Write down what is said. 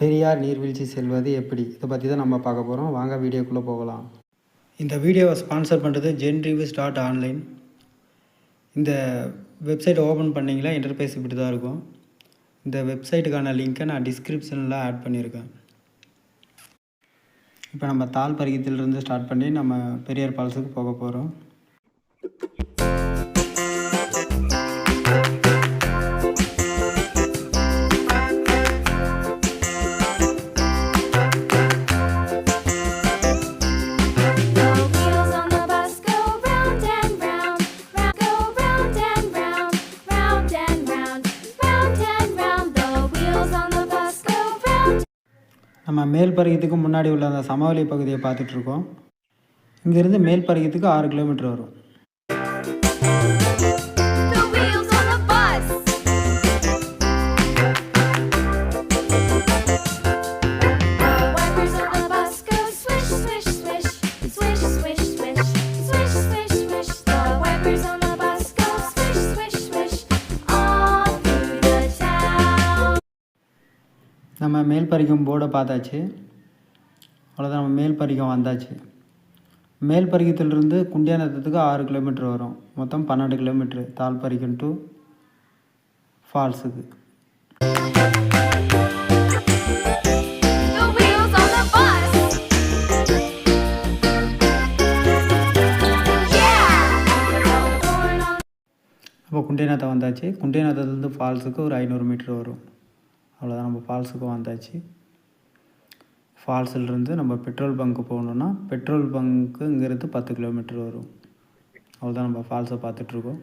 பெரியார் நீர்வீழ்ச்சி செல்வது எப்படி, இதை பற்றி தான் நம்ம பார்க்க போகிறோம். வாங்க வீடியோக்குள்ளே போகலாம். இந்த வீடியோவை ஸ்பான்சர் பண்ணுறது genreviews.online. இந்த வெப்சைட்டை ஓப்பன் பண்ணிங்களா இன்டர்ஃபேஸ் இப்படி தான் இருக்கும். இந்த வெப்சைட்டுக்கான லிங்க்கை நான் டிஸ்கிரிப்ஷனில் ஆட் பண்ணியிருக்கேன். இப்போ நம்ம தாழ்பரிகத்திலிருந்து ஸ்டார்ட் பண்ணி நம்ம பெரியார் ஃபால்ஸுக்கு போக போகிறோம். நம்ம மேல்பரிகத்துக்கு முன்னாடி உள்ள அந்த சமவெளி பகுதியை பார்த்துட்ருக்கோம். இங்கேருந்து மேல்பரிகத்துக்கு 6 கிலோமீட்டர் வரும். நம்ம மேல்பரிகம் போர்டை பார்த்தாச்சு. அவ்வளோதான், நம்ம மேல்பரிகம் வந்தாச்சு. மேல்பரிகத்திலிருந்து குண்டியானத்துக்கு 6 கிலோமீட்டர் வரும். மொத்தம் 12 கிலோமீட்ரு தாழ்பரிகம் டு ஃபால்ஸுக்கு. அப்போ குண்டியானத்தை வந்தாச்சு. குண்டியானத்துலேருந்து ஃபால்ஸுக்கு ஒரு 500 மீட்டர் வரும். அவ்வளோதான், நம்ம ஃபால்ஸுக்கு வந்தாச்சு. ஃபால்ஸிலிருந்து நம்ம பெட்ரோல் பங்க்கு போகணுன்னா பெட்ரோல் பங்க்கு இங்கேருந்து 10 கிலோமீட்டர் வரும். அவ்வளோதான், நம்ம ஃபால்ஸை பார்த்துட்ருக்கோம்.